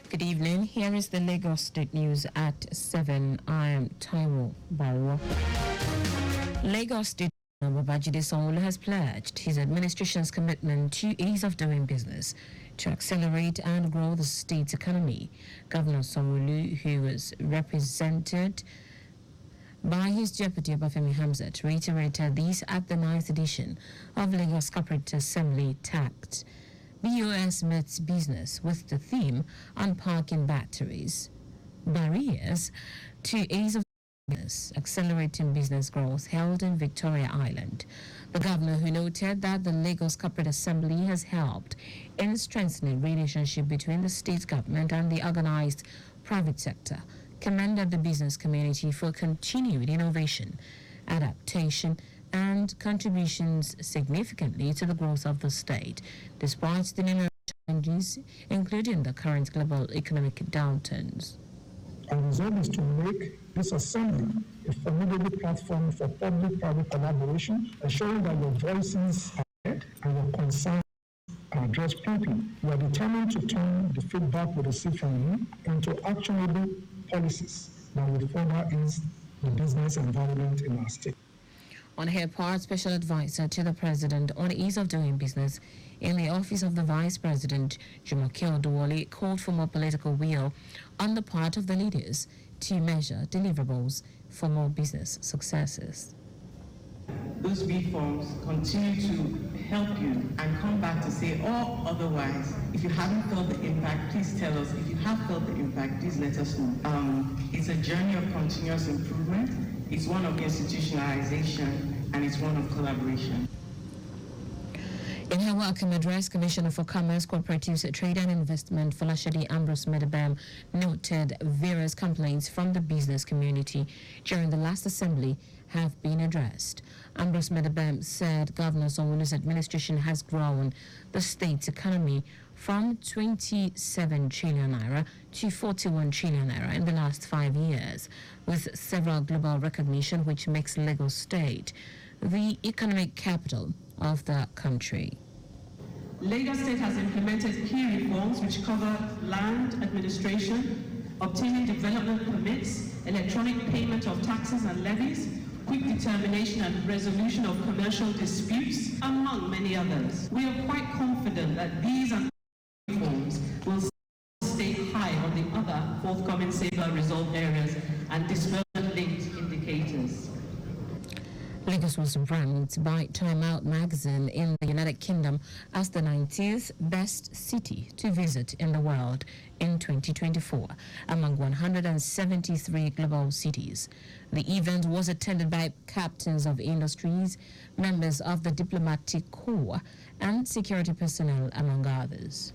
Good evening. Here is the Lagos State News at 7. I am Taiwo Baruwa. Lagos State Babajide Sanwo-Olu has pledged his administration's commitment to ease of doing business to accelerate and grow the state's economy. Governor Sanwo-Olu, who was represented by his deputy Obafemi Hamzat, reiterated these at the 9th edition of Lagos Corporate Assembly TACT. BOS meets business with the theme Unparking Batteries, Barriers to Ease of Business, Accelerating Business Growth, held in Victoria Island. The governor, who noted that the Lagos Corporate Assembly has helped in strengthening relationship between the state government and the organized private sector, commended the business community for continued innovation, adaptation, and contributions significantly to the growth of the state, despite the numerous challenges, including the current global economic downturns. Our resolve is to make this assembly a formidable platform for public-private collaboration, ensuring that your voices are heard and your concerns are addressed promptly. We are determined to turn the feedback we receive from you into actionable policies that will further ease the business environment in our state. On her part, Special Advisor to the President on Ease of Doing Business in the Office of the Vice President, Jumoke Oduwole, called for more political will on the part of the leaders to measure deliverables for more business successes. Those reforms continue to help you and come back to say, or otherwise, if you haven't felt the impact, please tell us. If you have felt the impact, please let us know. It's a journey of continuous improvement. It's one of institutionalization, and it's one of collaboration. In her welcome address, Commissioner for Commerce, Cooperatives, Trade and Investment, Folashade Ambrose Medebem, noted various complaints from the business community during the last assembly have been addressed. Ambrose Medebem said Governor Sanwo-Olu's administration has grown the state's economy from 27 trillion naira to 41 trillion naira in the last 5 years, with several global recognition which makes Lagos State the economic capital of the country. Lagos State has implemented key reforms which cover land administration, obtaining development permits, electronic payment of taxes and levies, quick determination and resolution of commercial disputes, among many others. We are quite confident that these and reforms will stay high on the other forthcoming safer resolve areas and disbursement-linked indicators. Lagos was ranked by Time Out magazine in the United Kingdom as the 90th best city to visit in the world in 2024, among 173 global cities. The event was attended by captains of industries, members of the diplomatic corps, and security personnel, among others.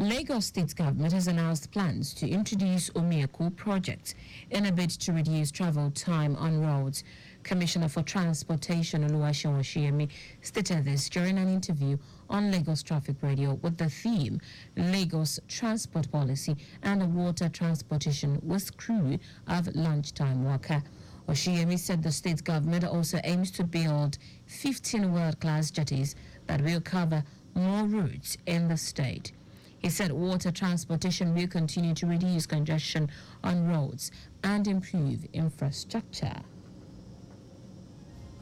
Lagos State government has announced plans to introduce Omiaku project in a bid to reduce travel time on roads. Commissioner for Transportation Oluwaseun Oshiyemi stated this during an interview on Lagos Traffic Radio with the theme Lagos Transport Policy and Water Transportation with Crew of Lunchtime Worker. Oshiyemi said the state government also aims to build 15 world-class jetties that will cover more routes in the state. He said water transportation will continue to reduce congestion on roads and improve infrastructure.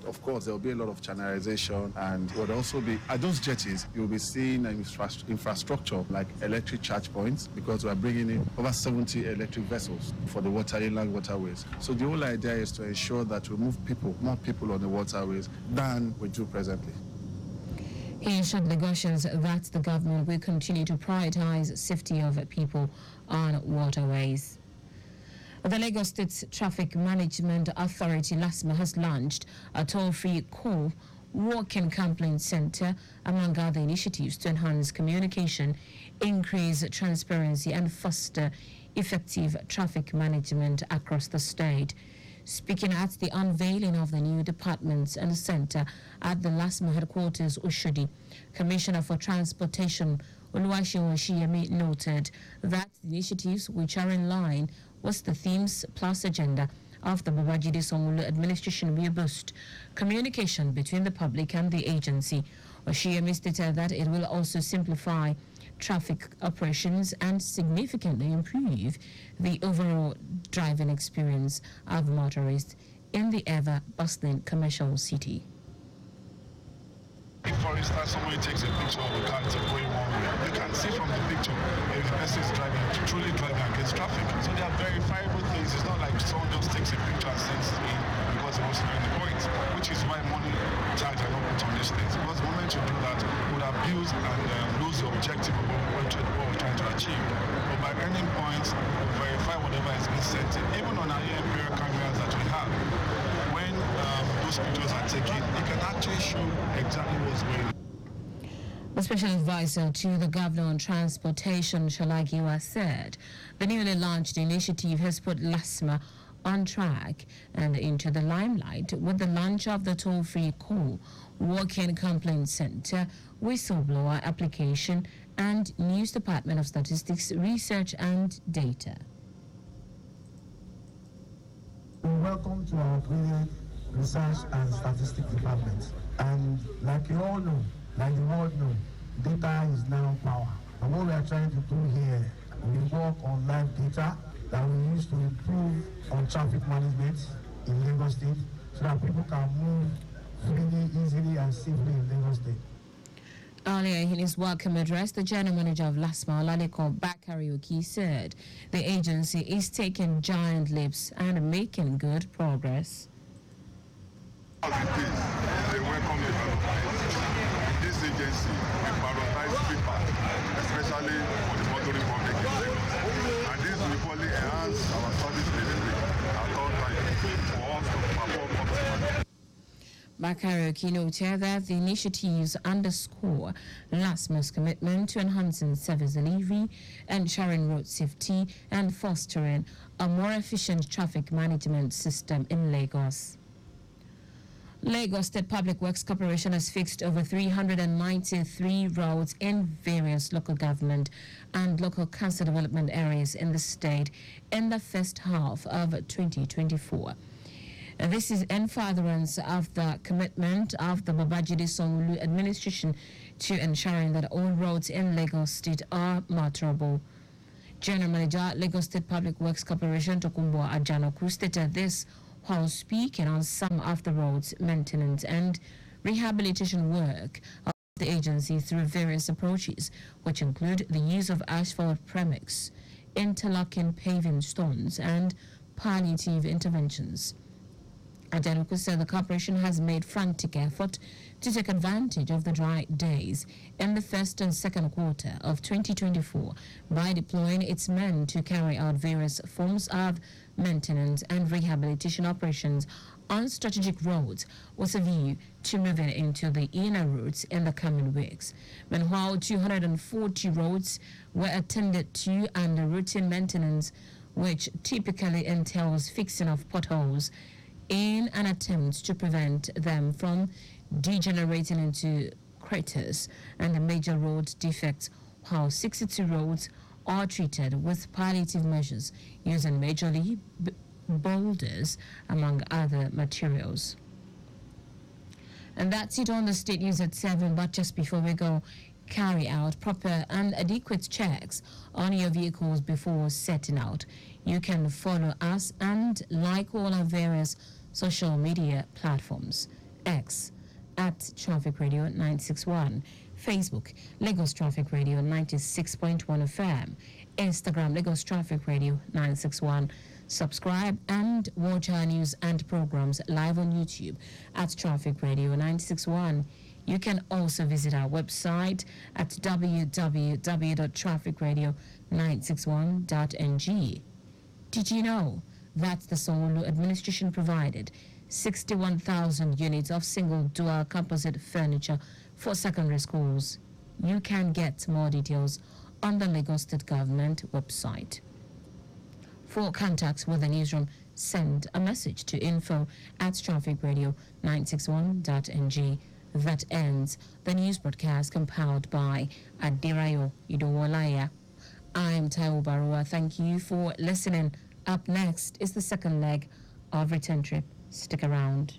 Of course, there will be a lot of channelization, and there will also be, at those jetties, you will be seeing infrastructure like electric charge points, because we are bringing in over 70 electric vessels for the inland waterways. So the whole idea is to ensure that we move more people on the waterways than we do presently. He assured Lagosians that the government will continue to prioritize safety of people on waterways. The Lagos State Traffic Management Authority, LASMA, has launched a toll-free call walk-in complaint center, among other initiatives to enhance communication, increase transparency, and foster effective traffic management across the state. Speaking at the unveiling of the new departments and center at the LASMA headquarters, Oshodi, Commissioner for Transportation Oluwaseun Oshiyemi noted that the initiatives, which are in line with the themes plus agenda of the Babajide Sanwo-Olu administration, will boost communication between the public and the agency. Oshiyemi stated that it will also simplify traffic operations and significantly improve the overall driving experience of motorists in the ever-bustling commercial city. If, for instance, somebody takes a picture of a car that's going one way, you can see from the picture if the person is truly driving against traffic. So they are verifiable things. It's not like someone just takes a picture and sends it in because he wants to earn the points, which is why money charge are not put on these things. Because the moment you do that, you would abuse and lose the objective of what we're trying to achieve. But by earning points, we verify whatever is being sent in. Even on our imperial cameras that we have, when those pictures are taken, it can actually show exactly what's going on. The special advisor to the governor on transportation, Shalagiwa, said the newly launched initiative has put LASMA on track and into the limelight with the launch of the toll-free call, walk-in complaint center, whistleblower application, and News Department of Statistics, Research and Data. Welcome to our brilliant Research and Statistics Department. And like you all know, like the world know, data is now power. And what we are trying to do here, we work on live data that we use to improve on traffic management in Lagos State so that people can move freely, easily, and safely in Lagos State. Earlier in his welcome address, the general manager of LASMA, Olaleko Bakarioki, said the agency is taking giant leaps and making good progress. They welcome development. This agency will prioritize people, especially for the motoring public in Lagos. And this will equally enhance our service delivery at all times for us to perform optimally. Bakarioki noted that the initiatives underscore LASMA's commitment to enhancing service delivery, ensuring road safety, and fostering a more efficient traffic management system in Lagos. Lagos State Public Works Corporation has fixed over 393 roads in various local government and local council development areas in the state in the first half of 2024. This is in furtherance of the commitment of the Babajide Sanwo-Olu administration to ensuring that all roads in Lagos State are motorable. General Manager, Lagos State Public Works Corporation, Tokunbo Ajanoku, stated this while speaking on some of the roads maintenance and rehabilitation work of the agency through various approaches, which include the use of asphalt premix, interlocking paving stones, and palliative interventions. Ajanoku said the corporation has made frantic effort to take advantage of the dry days in the first and second quarter of 2024 by deploying its men to carry out various forms of maintenance and rehabilitation operations on strategic roads with a view to moving into the inner routes in the coming weeks. Meanwhile, 240 roads were attended to under routine maintenance, which typically entails fixing of potholes in an attempt to prevent them from degenerating into craters and major road defects, while 62 roads are treated with palliative measures using majorly boulders, among other materials. And that's it on the State News at 7, but just before we go, carry out proper and adequate checks on your vehicles before setting out. You can follow us and like all our various social media platforms. X at Traffic Radio 961, Facebook Lagos Traffic Radio 96.1 FM, Instagram Lagos Traffic Radio 961. Subscribe and watch our news and programs live on YouTube at Traffic Radio 961. You can also visit our website at www.trafficradio961.ng. Did you know that the Sanwo-Olu administration provided 61,000 units of single dual composite furniture for secondary schools? You can get more details on the Lagos State Government website. For contacts with the newsroom, send a message to info@trafficradio961.ng. That ends the news broadcast compiled by Adirayo Idowolaya. I'm Taiwo Baruwa. Thank you for listening. Up next is the second leg of Return Trip. Stick around.